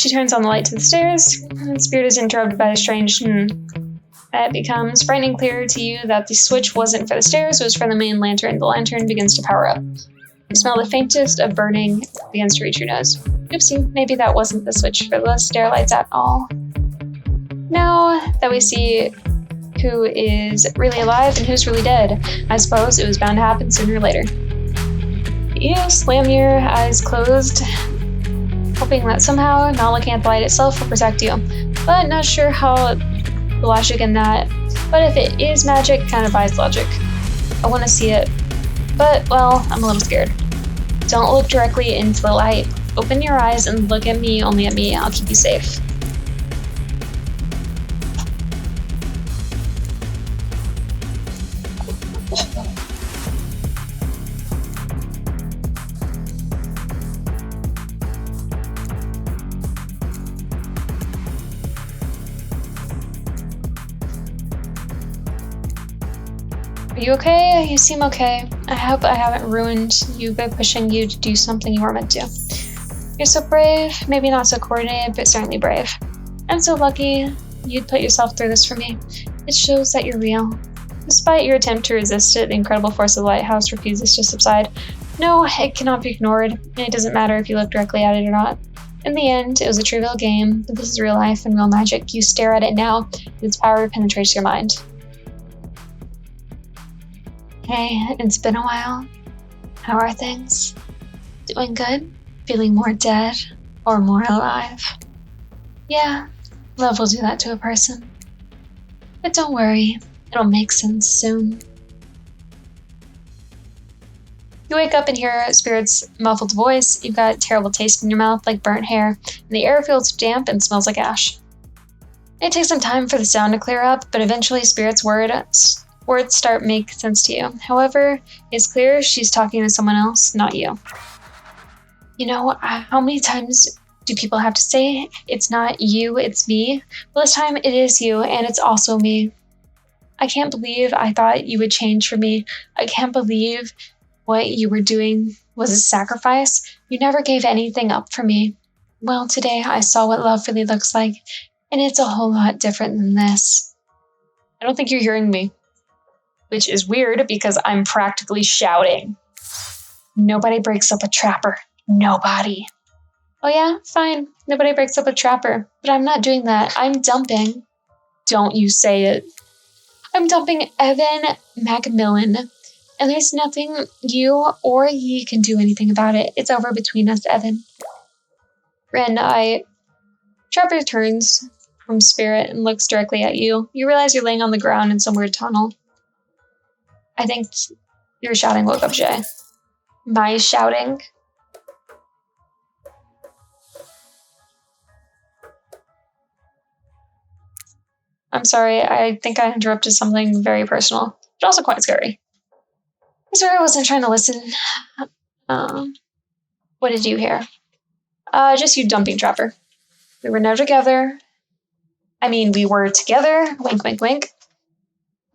She turns on the light to the stairs, and Spirit is interrupted by a strange It becomes frightening clear to you that the switch wasn't for the stairs, it was for the main lantern. The lantern begins to power up. You smell the faintest of burning begins to reach your nose. Oopsie, maybe that wasn't the switch for the stair lights at all. Now that we see who is really alive and who's really dead, I suppose it was bound to happen sooner or later. You slam your eyes closed, hoping that somehow not looking at the light itself will protect you, but not sure how the logic in that. But if it is magic, kind of defies logic. I want to see it, but, well, I'm a little scared. Don't look directly into the light. Open your eyes and look at me, only at me. I'll keep you safe. Are you okay? You seem okay. I hope I haven't ruined you by pushing you to do something you weren't meant to. You're so brave, maybe not so coordinated, but certainly brave. I'm so lucky you'd put yourself through this for me. It shows that you're real. Despite your attempt to resist it, the incredible force of the lighthouse refuses to subside. No, it cannot be ignored, and it doesn't matter if you look directly at it or not. In the end, it was a trivial game, but this is real life and real magic. You stare at it now, and its power penetrates your mind. Hey, it's been a while. How are things? Doing good? Feeling more dead or more alive? Yeah, love will do that to a person. But don't worry, it'll make sense soon. You wake up and hear Spirit's muffled voice. You've got a terrible taste in your mouth like burnt hair, and the air feels damp and smells like ash. It takes some time for the sound to clear up, but eventually Spirit's words start make sense to you. However, it's clear she's talking to someone else, not you. You know, how many times do people have to say, it's not you, it's me? Well, this time it is you, and it's also me. I can't believe I thought you would change for me. I can't believe what you were doing was a sacrifice. You never gave anything up for me. Well, today I saw what love really looks like, and it's a whole lot different than this. I don't think you're hearing me. Which is weird because I'm practically shouting. Nobody breaks up a trapper. Nobody. Oh yeah, fine. Nobody breaks up a trapper. But I'm not doing that. I'm dumping. Don't you say it. I'm dumping Evan Macmillan. And there's nothing you or he can do anything about it. It's over between us, Evan. Trapper turns from Spirit and looks directly at you. You realize you're laying on the ground in some weird tunnel. I think your shouting woke up Jay. My shouting? I'm sorry, I think I interrupted something very personal, but also quite scary. I swear I wasn't trying to listen. What did you hear? Just you dumping Trapper. We were never together. I mean, we were together. Wink, wink, wink.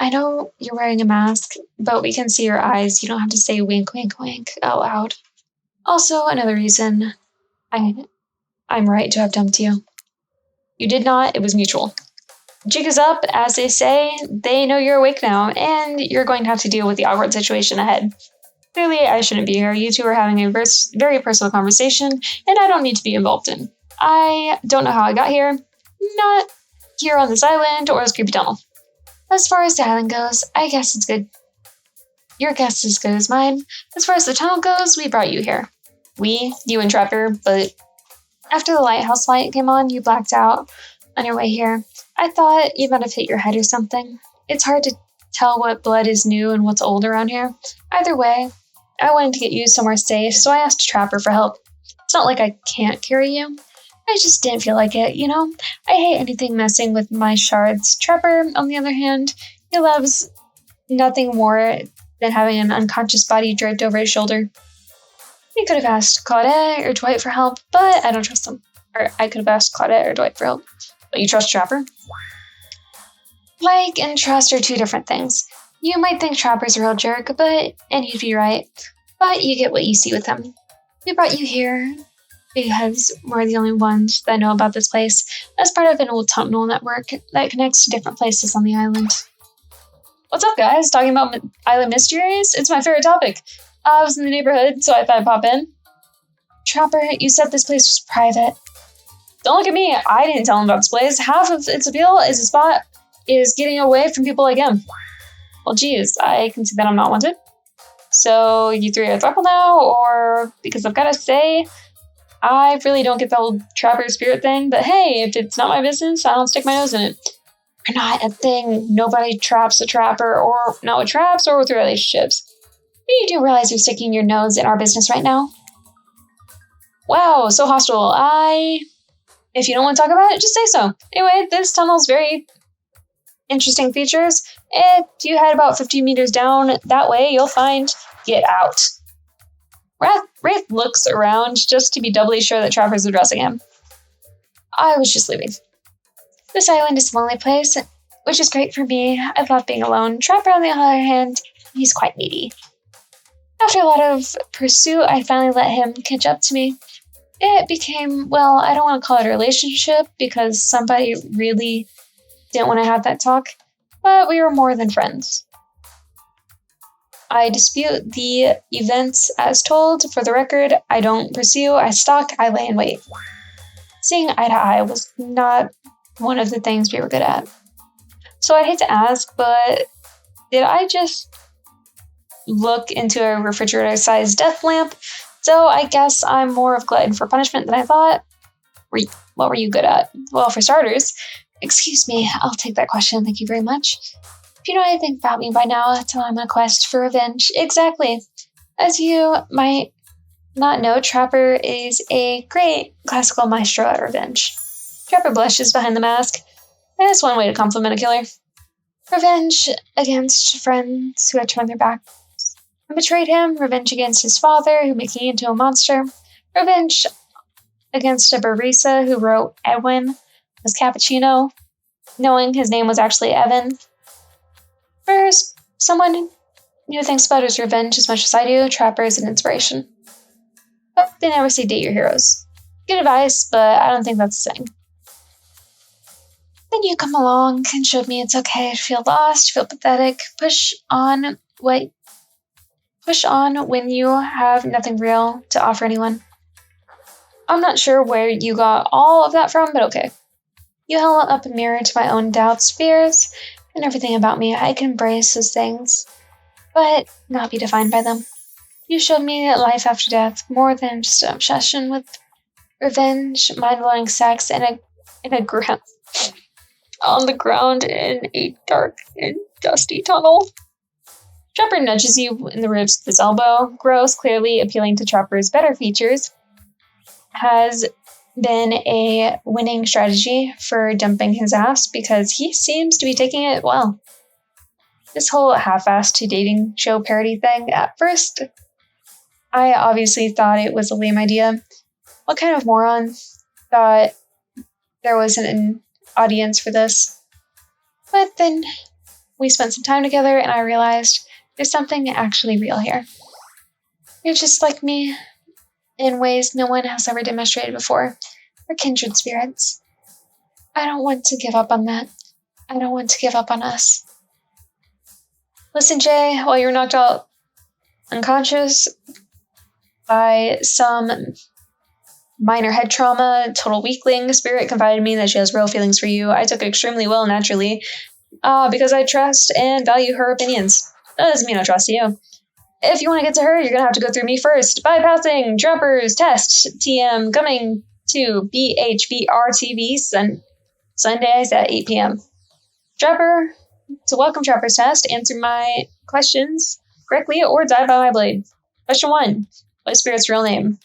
I know you're wearing a mask, but we can see your eyes. You don't have to say wink, wink, wink out loud. Also, another reason I'm right to have dumped you. You did not. It was mutual. Jig is up, as they say. They know you're awake now, and you're going to have to deal with the awkward situation ahead. Clearly, I shouldn't be here. You two are having a very personal conversation, and I don't need to be involved in. I don't know how I got here. Not here on this island or this creepy tunnel. As far as the island goes, I guess it's good. Your guess is as good as mine. As far as the tunnel goes, we brought you here. You and Trapper, but after the lighthouse light came on, you blacked out on your way here. I thought you might have hit your head or something. It's hard to tell what blood is new and what's old around here. Either way, I wanted to get you somewhere safe, so I asked Trapper for help. It's not like I can't carry you. I just didn't feel like it, you know? I hate anything messing with my shards. Trapper, on the other hand, he loves nothing more than having an unconscious body draped over his shoulder. He could have asked Claudette or Dwight for help, but I don't trust them. Or I could have asked Claudette or Dwight for help. But you trust Trapper? Like and trust are two different things. You might think Trapper's a real jerk, and you'd be right. But you get what you see with him. We brought you here because we're the only ones that know about this place as part of an old tunnel network that connects to different places on the island. What's up, guys? Talking about island mysteries? It's my favorite topic. I was in the neighborhood, so I thought I'd pop in. Trapper, you said this place was private. Don't look at me. I didn't tell him about this place. Half of its appeal is the spot is getting away from people like him. Well, geez, I can see that I'm not wanted. So you three are throuple now, or because I've got to say, I really don't get the whole trapper spirit thing, but hey, if it's not my business, I don't stick my nose in it. We're not a thing. Nobody traps a trapper, or not with traps or with relationships. But you do realize you're sticking your nose in our business right now? Wow, so hostile. If you don't want to talk about it, just say so. Anyway, this tunnel's very interesting features. If you head about 50 meters down that way, you'll find Get Out. Wraith looks around just to be doubly sure that Trapper's addressing him. I was just leaving. This island is a lonely place, which is great for me. I love being alone. Trapper, on the other hand, he's quite needy. After a lot of pursuit, I finally let him catch up to me. It became, well, I don't want to call it a relationship because somebody really didn't want to have that talk, but we were more than friends. I dispute the events as told. For the record, I don't pursue, I stalk, I lay in wait. Seeing eye to eye was not one of the things we were good at. So I'd hate to ask, but did I just look into a refrigerator-sized death lamp? So I guess I'm more of a glutton for punishment than I thought. What were you good at? Well, for starters, excuse me, I'll take that question, thank you very much. If you know anything about me by now, tell I'm on a quest for revenge. Exactly. As you might not know, Trapper is a great classical maestro at revenge. Trapper blushes behind the mask. That's one way to compliment a killer. Revenge against friends who had turned their back and betrayed him. Revenge against his father, who made him into a monster. Revenge against a barista who wrote Edwin as cappuccino, knowing his name was actually Evan. For someone who thinks about his revenge as much as I do, Trapper is an inspiration. But they never say date your heroes. Good advice, but I don't think that's the thing. Then you come along and showed me it's okay to feel lost, feel pathetic, push on when you have nothing real to offer anyone. I'm not sure where you got all of that from, but okay. You held up a mirror to my own doubts, fears, and everything about me. I can embrace those things, but not be defined by them. You showed me life after death, more than just an obsession with revenge, mind-blowing sex, and on the ground in a dark and dusty tunnel. Trapper nudges you in the ribs with his elbow. Gross, clearly appealing to Trapper's better features, has been a winning strategy for dumping his ass because he seems to be taking it well. This whole half-assed dating show parody thing, at first, I obviously thought it was a lame idea. What kind of moron thought there was an audience for this? But then we spent some time together and I realized there's something actually real here. You're just like me in ways no one has ever demonstrated before. We're kindred spirits. I don't want to give up on that. I don't want to give up on us. Listen, Jay, while you were knocked out unconscious by some minor head trauma, total weakling, Spirit confided in me that she has real feelings for you. I took it extremely well, naturally, because I trust and value her opinions. That doesn't mean I trust you. If you want to get to her, you're going to have to go through me first. Bypassing Trapper's test. TM coming to BHBR TV Sundays at 8 p.m. Trapper, to welcome Trapper's test, answer my questions correctly or die by my blade. Question 1. What is Spirit's real name?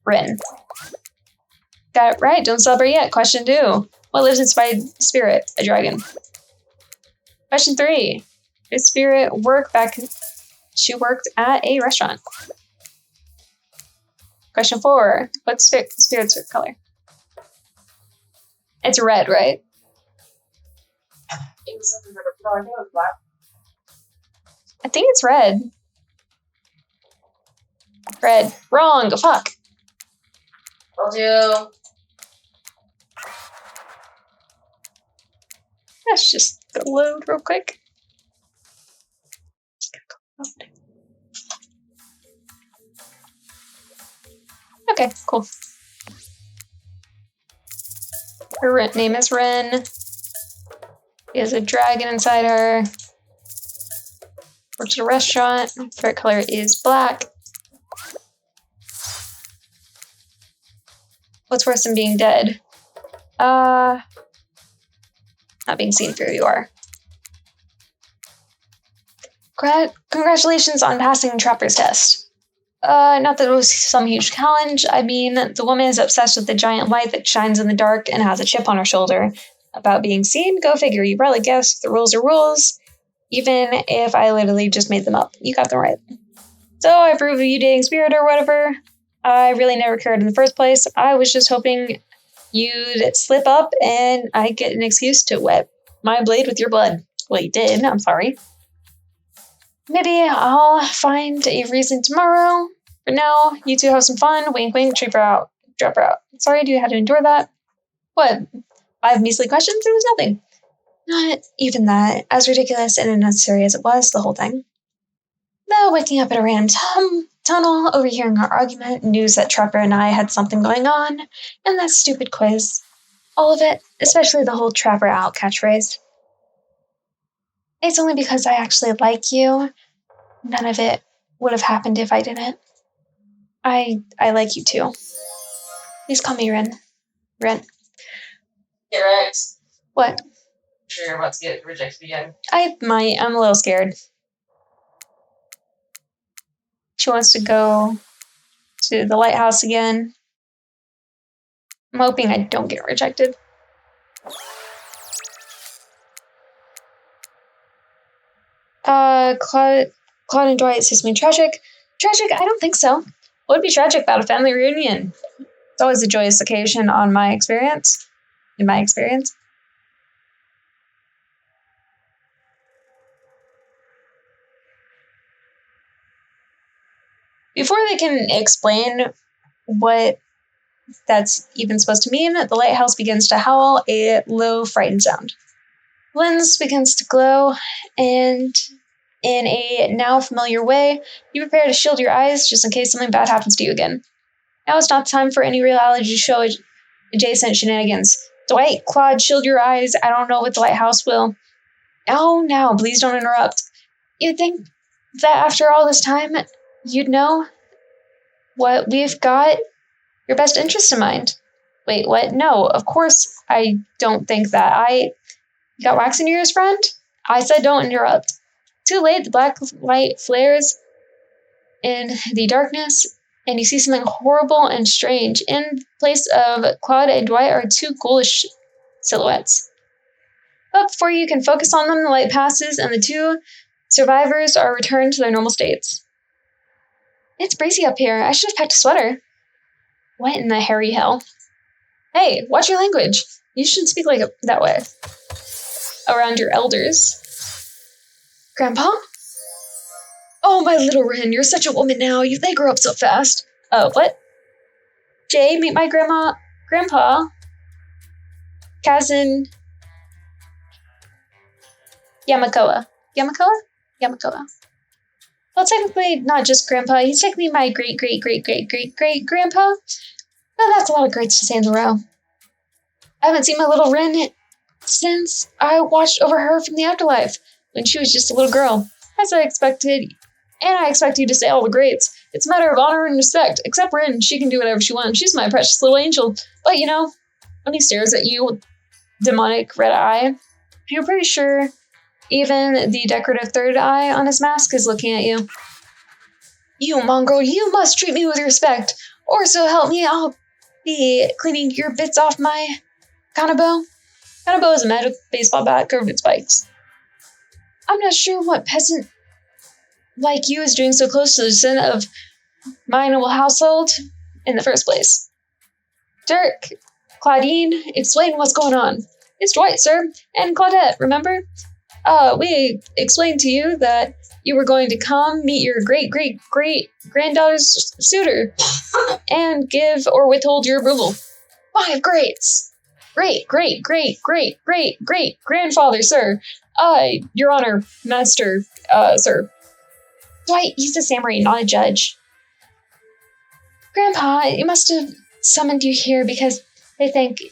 Rin. Got it right. Don't celebrate yet. Question 2. What lives inside Spirit? A dragon. Question 3. Did Spirit work back? She worked at a restaurant. Question 4. What's Spirit's color? It's red, right? I think it's red. Red. Wrong. Fuck. Will do. Let's just go load real quick. Okay, cool. Her name is Ren. She has a dragon inside her. Works at a restaurant. Favorite color is black. What's worse than being dead? Not being seen for who you are. Congratulations on passing Trapper's test. Not that it was some huge challenge. I mean, the woman is obsessed with the giant light that shines in the dark and has a chip on her shoulder. About being seen? Go figure. You probably guessed. The rules are rules. Even if I literally just made them up. You got them right. So I approve of you dating Spirit or whatever. I really never cared in the first place. I was just hoping you'd slip up and I'd get an excuse to wet my blade with your blood. Well, you did. I'm sorry. Maybe I'll find a reason tomorrow. For now, you two have some fun. Wink, wink, drop her out. Drop her out. Sorry, do you have to endure that? What? 5 measly questions? It was nothing. Not even that. As ridiculous and unnecessary as it was, the whole thing. Though waking up at a random tunnel, overhearing our argument, news that Trapper and I had something going on, and that stupid quiz. All of it, especially the whole Trapper out catchphrase. It's only because I actually like you. None of it would have happened if I didn't. I like you too. Please call me Ren. Ren. Hey, Rex. What? Sure you're about to get rejected again? I might. I'm a little scared. She wants to go to the lighthouse again. I'm hoping I don't get rejected. Claude and Dwight says me tragic. Tragic? I don't think so. What would be tragic about a family reunion? It's always a joyous occasion in my experience. Before they can explain what that's even supposed to mean, the lighthouse begins to howl a low, frightened sound. The lens begins to glow, and in a now familiar way, you prepare to shield your eyes just in case something bad happens to you again. Now it's not time for any reality show adjacent shenanigans. Dwight, Claude, shield your eyes. I don't know what the lighthouse will. Oh, now, please don't interrupt. You'd think that after all this time, you'd know what we've got your best interest in mind. Wait, what? No, of course I don't think that. You got wax in your ears, friend? I said don't interrupt. Too late, the black light flares in the darkness, and you see something horrible and strange. In place of Claude and Dwight are 2 ghoulish silhouettes. But before you can focus on them, the light passes, and the 2 survivors are returned to their normal states. It's breezy up here. I should have packed a sweater. What in the hairy hell? Hey, watch your language. You shouldn't speak like that way around your elders. Grandpa? Oh, my little Ren, you're such a woman now. They grow up so fast. Oh, what? Jay, meet my grandpa. Kazan Yamakoa. Yamakoa. Well, technically, not just grandpa. He's technically my great-great-great-great-great-great-grandpa. Well, that's a lot of greats to say in a row. I haven't seen my little Ren since I watched over her from the afterlife, when she was just a little girl. As I expected, and I expect you to say all the greats. It's a matter of honor and respect. Except Ren, she can do whatever she wants. She's my precious little angel. But when he stares at you with demonic red eye, you're pretty sure even the decorative third eye on his mask is looking at you. You mongrel, you must treat me with respect, or so help me, I'll be cleaning your bits off my kanabo. Kanabo is a magic baseball bat covered with spikes. I'm not sure what peasant like you is doing so close to the sin of my noble household in the first place. Dirk, Claudine, explain what's going on. It's Dwight, sir, and Claudette, remember? We explained to you that you were going to come meet your great-great-great-granddaughter's suitor and give or withhold your approval. 5 greats! Great-great-great-great-great-great-grandfather, sir. Your Honor, Master, sir. Dwight, he's a samurai, not a judge. Grandpa, you must have summoned you here because they think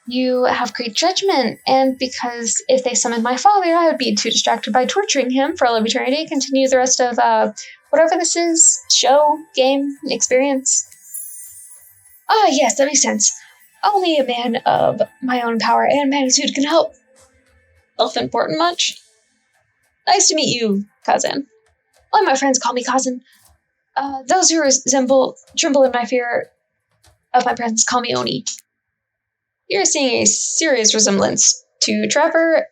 you have great judgment, and because if they summoned my father, I would be too distracted by torturing him for all of eternity. Continue the rest of, whatever this is, show, game, experience. Yes, that makes sense. Only a man of my own power and magnitude can help. Self-important much? Nice to meet you, cousin. All my friends call me cousin. Those who tremble in my fear of my presence call me Oni. You're seeing a serious resemblance to Trapper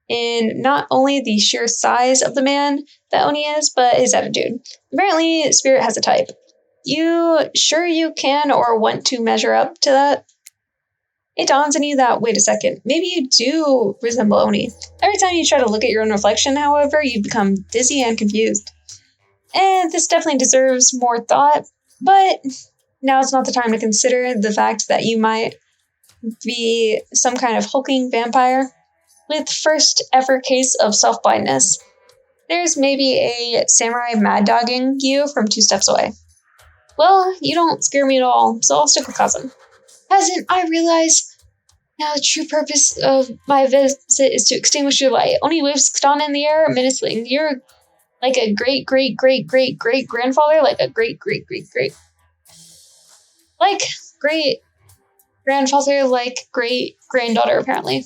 in not only the sheer size of the man that Oni is, but his attitude. Apparently, Spirit has a type. You sure you can or want to measure up to that? It dawns on you that, wait a second, maybe you do resemble Oni. Every time you try to look at your own reflection, however, you become dizzy and confused. And this definitely deserves more thought, but now it's not the time to consider the fact that you might be some kind of hulking vampire with first ever case of self-blindness. There's maybe a samurai mad dogging you from 2 steps away. Well, you don't scare me at all, so I'll stick with cousin. Peasant, I realize now the true purpose of my visit is to extinguish your light. Oni whisked on in the air menacingly. You're like a great-great-great-great-great-grandfather, like a great-great-great-great. Like great-grandfather, like great-granddaughter, apparently.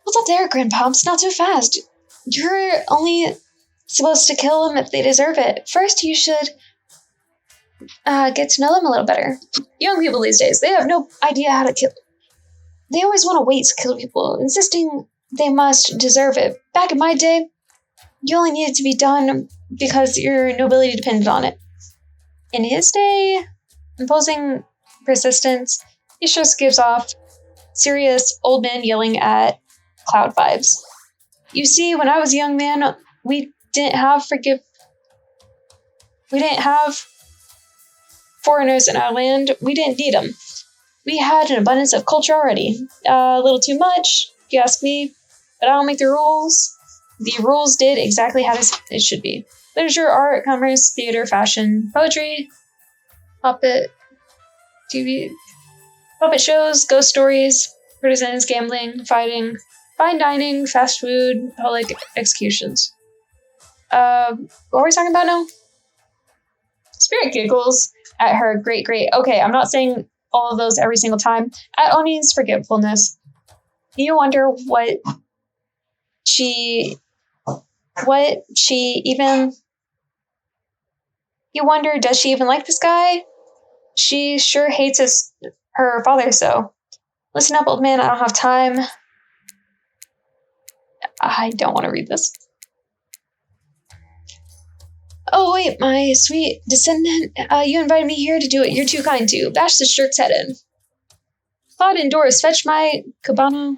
What's up there, Grandpops? Not so fast. You're only supposed to kill them if they deserve it. First, you should get to know them a little better. Young people these days, they have no idea how to kill. They always want to wait to kill people, insisting they must deserve it. Back in my day, you only needed to be done because your nobility depended on it. In his day, imposing persistence, he just gives off serious old man yelling at cloud vibes. You see, when I was a young man, we didn't have foreigners in our land. We didn't need them. We had an abundance of culture already. A little too much, if you ask me, but I don't make the rules. The rules did exactly how it should be. Literature, art, commerce, theater, fashion, poetry, puppet, TV, puppet shows, ghost stories, courtesans, gambling, fighting, fine dining, fast food, public executions. What are we talking about now? Spirit giggles at her great. Okay, I'm not saying all of those every single time. At Oni's forgetfulness, you wonder what she even. You wonder, does she even like this guy? She sure hates her father so. Listen up, old man, I don't have time. I don't want to read this. Oh, wait, my sweet descendant, you invited me here to do it. You're too kind to. Bash this jerk's head in. Claude and Doris, fetch my cabana.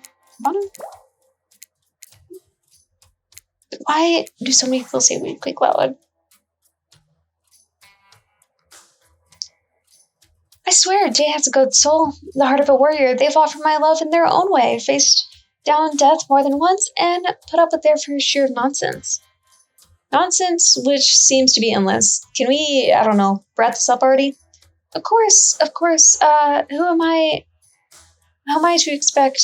Why do so many people say we quick loud? I swear, Jay has a good soul, the heart of a warrior. They've offered my love in their own way, faced down death more than once, and put up with their fair share of nonsense. Nonsense, which seems to be endless. Can we, I don't know, wrap this up already? Of course, who am I? How am I to expect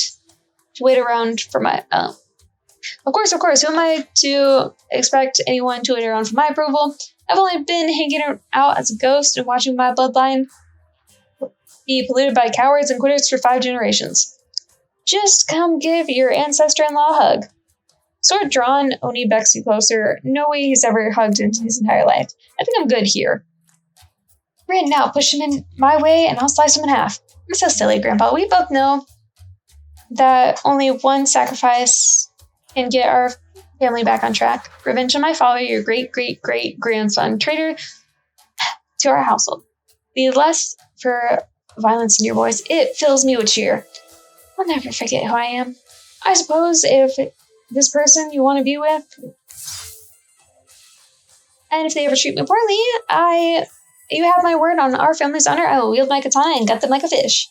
to wait around for my, Of course, who am I to expect anyone to wait around for my approval? I've only been hanging out as a ghost and watching my bloodline be polluted by cowards and quitters for 5 generations. Just come give your ancestor-in-law a hug. Sword drawn, Oni becks you closer. No way he's ever hugged in his entire life. I think I'm good here. Right now, push him in my way and I'll slice him in half. I'm so silly, Grandpa. We both know that only one sacrifice can get our family back on track. Revenge on my father, your great-great-great-grandson, traitor to our household. The less for violence in your voice, it fills me with cheer. I'll never forget who I am. I suppose if this person you want to be with. And if they ever treat me poorly, you have my word on our family's honor, I will wield my katana and gut them like a fish.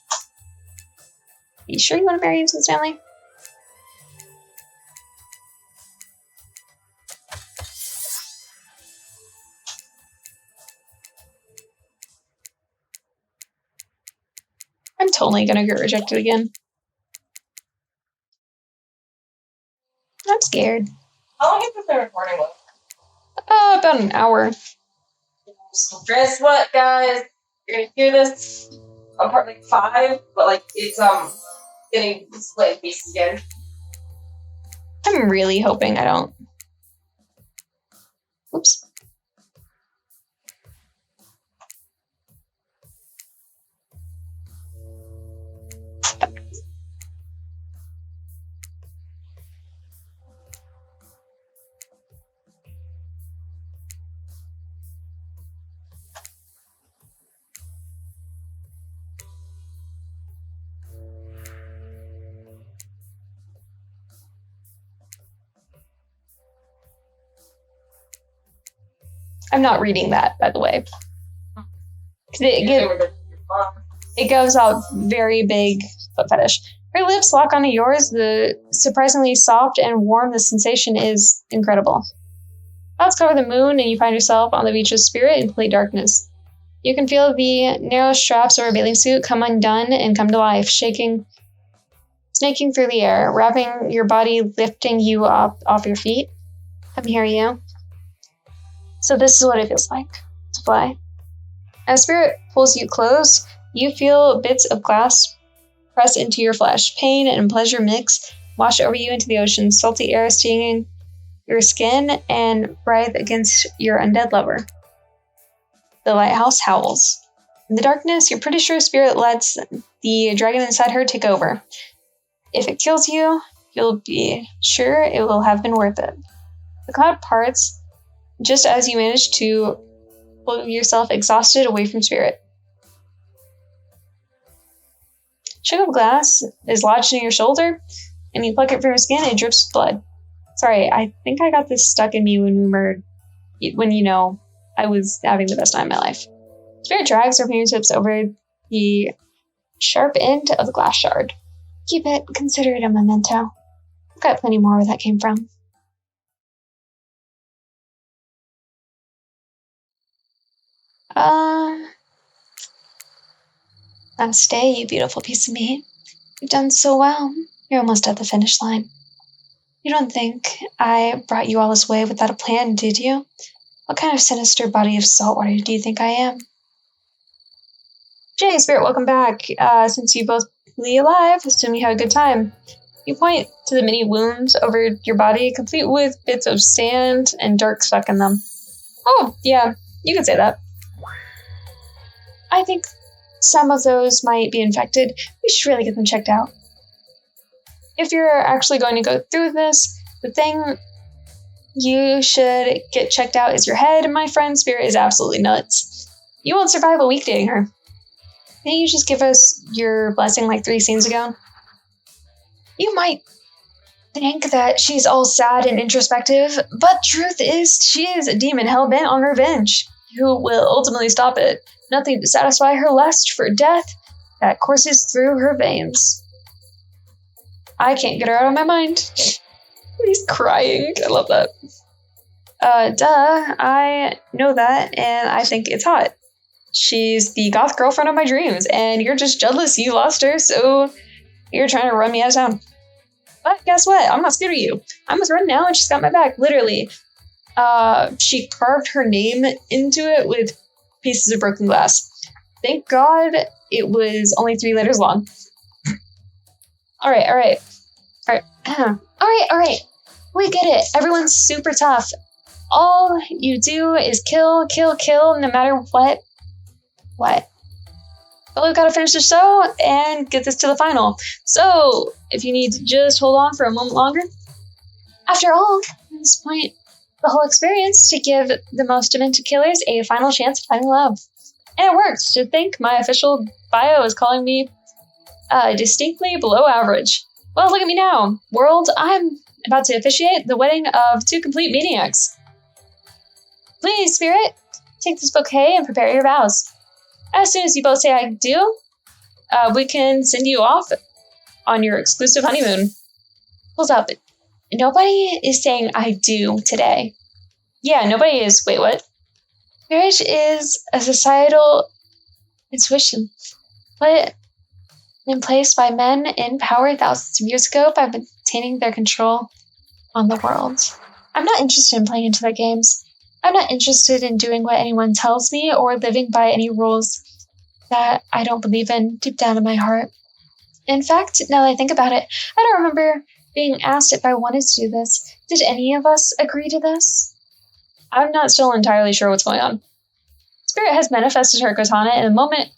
You sure you want to marry into this family? I'm totally gonna get rejected again. I'm scared. How long have you been recording with? About an hour. So guess what, guys? You're gonna hear this on part like 5, but like it's getting split in pieces again. I'm really hoping I don't. Oops. I'm not reading that, by the way. It goes out very big foot fetish. Her lips lock onto yours. The surprisingly soft and warm the sensation is incredible. Clouds cover the moon, and you find yourself on the beach of Spirit in complete darkness. You can feel the narrow straps over a bathing suit come undone and come to life, snaking through the air, wrapping your body, lifting you up off your feet. Come here, you. So this is what it feels like to fly. As Spirit pulls you close, you feel bits of glass press into your flesh. Pain and pleasure mix, wash over you into the ocean, salty air stinging your skin, and writhe against your undead lover. The lighthouse howls. In the darkness, you're pretty sure Spirit lets the dragon inside her take over. If it kills you, you'll be sure it will have been worth it. The cloud parts just as you manage to pull yourself exhausted away from Spirit. Chunk of glass is lodged in your shoulder, and you pluck it from your skin, and it drips with blood. Sorry, I think I got this stuck in me when I was having the best time of my life. Spirit drags her fingertips over the sharp end of the glass shard. Keep it, consider it a memento. I've got plenty more where that came from. Now stay, you beautiful piece of meat. You've done so well. You're almost at the finish line. You don't think I brought you all this way without a plan, did you? What kind of sinister body of saltwater do you think I am? Jay, Spirit, welcome back. Since you both be alive, assume you had a good time. You point to the many wounds over your body, complete with bits of sand and dirt stuck in them. Oh, yeah, you can say that. I think some of those might be infected. We should really get them checked out. If you're actually going to go through with this, the thing you should get checked out is your head. My friend Spirit is absolutely nuts. You won't survive a week dating her. Can't you just give us your blessing like 3 scenes ago? You might think that she's all sad and introspective, but truth is, she is a demon hell-bent on revenge, who will ultimately stop at nothing to satisfy her lust for death that courses through her veins. I can't get her out of my mind. He's crying. I love that. I know that, and I think it's hot. She's the goth girlfriend of my dreams, and you're just jealous you lost her, so you're trying to run me out of town. But guess what? I'm not scared of you. I'm with Ren now, and she's got my back, literally. She carved her name into it with pieces of broken glass. Thank God it was only 3 letters long. All right. We get it. Everyone's super tough. All you do is kill, no matter what. What? Well, we've got to finish the show and get this to the final. So, if you need to just hold on for a moment longer. After all, at this point, the whole experience to give the most demented killers a final chance at finding love. And it works. To think my official bio is calling me distinctly below average. Well, look at me now. World, I'm about to officiate the wedding of two complete maniacs. Please, Spirit, take this bouquet and prepare your vows. As soon as you both say I do, we can send you off on your exclusive honeymoon. Hold up. Nobody is saying I do today. Yeah, nobody is. Wait, what? Marriage is a societal intuition put in place by men in power thousands of years ago by maintaining their control on the world. I'm not interested in playing into their games. I'm not interested in doing what anyone tells me or living by any rules that I don't believe in deep down in my heart. In fact, now that I think about it, I don't remember being asked if I wanted to do this. Did any of us agree to this? I'm not still entirely sure what's going on. Spirit has manifested her katana in a moment.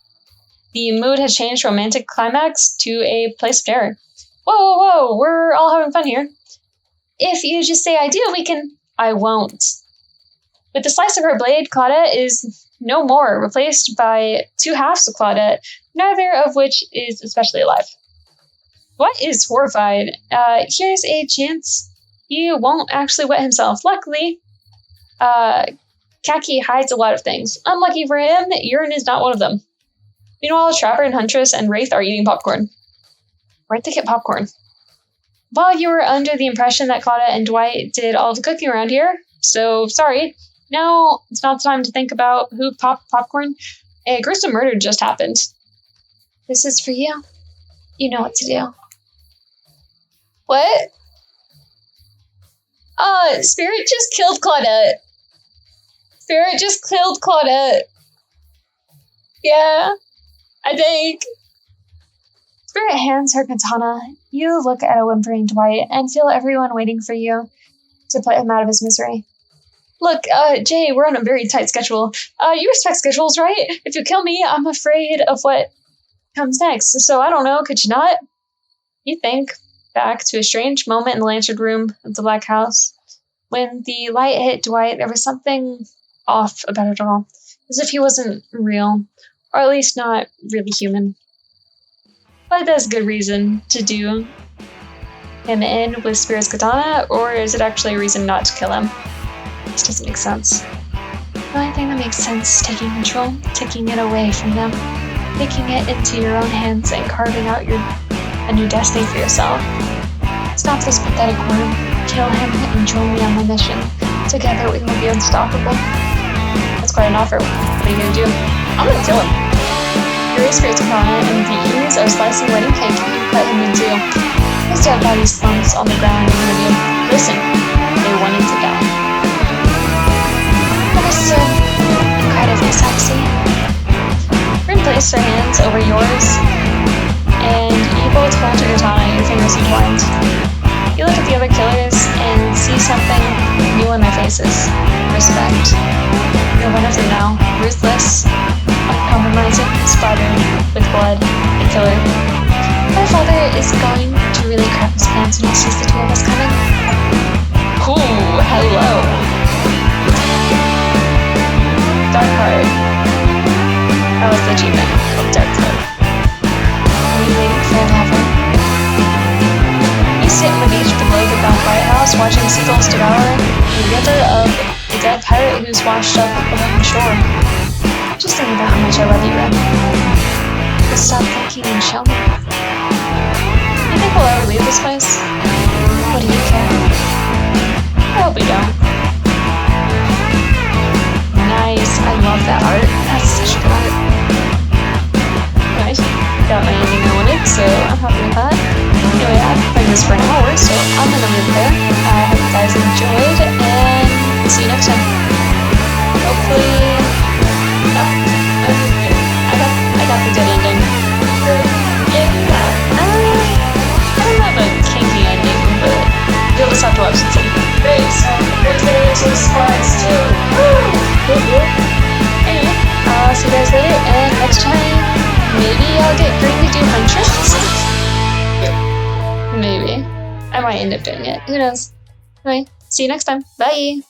The mood has changed from romantic climax to a place of terror. Whoa, we're all having fun here. If you just say I do, we can... I won't. With the slice of her blade, Claudette is no more, replaced by two halves of Claudette, neither of which is especially alive. What is horrified? Here's a chance he won't actually wet himself. Luckily, Kaki hides a lot of things. Unlucky for him, urine is not one of them. Meanwhile, Trapper and Huntress and Wraith are eating popcorn. Where'd they get popcorn? Well, you were under the impression that Claudette and Dwight did all the cooking around here, so sorry. Now, it's not time to think about who popped popcorn. A gruesome murder just happened. This is for you. You know what to do. What? Spirit just killed Claudette. Spirit just killed Claudette. Yeah, I think. Spirit hands her katana. You look at a whimpering Dwight and feel everyone waiting for you to put him out of his misery. Look, Jay, we're on a very tight schedule. You respect schedules, right? If you kill me, I'm afraid of what comes next. So I don't know, could you not? You think back to a strange moment in the lantern room of the Black House. When the light hit Dwight, there was something off about it all. As if he wasn't real. Or at least not really human. But there's good reason to do him in with Spirit's katana, or is it actually a reason not to kill him? This doesn't make sense. The only thing that makes sense is taking control, taking it away from them, taking it into your own hands and carving out a new destiny for yourself. Stop this pathetic worm, kill him, and join me on my mission. Together we will be unstoppable. That's quite an offer. What are you gonna do? I'm gonna kill him. Your Spirit's katana and the ease of slicing wedding cake you cut him in two. His dead body slumps on the ground in front of you. Listen, they wanted to die. Understood. Incredibly sexy. Rin placed her hands over yours, and you both hold your katana, your fingers entwined. You look at the other killers and see something new in their faces. Respect. You're one of them now. Ruthless, uncompromising, splattered with blood, a killer. My father is going to really crap his pants when he sees the two of us coming. Ooh, hello. Dark Heart. That was the achievement called Dark Heart. Are you waiting for a lover? You sit on the beach below the Black Lighthouse, watching seagulls devour the river of a dead pirate who's washed up along the shore. Just think about how much I love you, Ren. But stop thinking and show me. You think we'll ever leave this place? What do you care? I hope we don't. Nice, I love that art. That's such good art. Nice. Got my ending I wanted, so I'm happy with that. Anyway, I've been playing this for an hour, so I'm gonna leave it there. I hope you guys enjoyed, and see you next time. Hopefully... I got the good ending. I don't have a kinky ending, but you'll just have to watch and see. Great, so there's various squads too. Anyway, I'll see you guys later, and next time, maybe I'll get Green to do Huntress? Maybe. I might end up doing it. Who knows? Anyway, see you next time. Bye!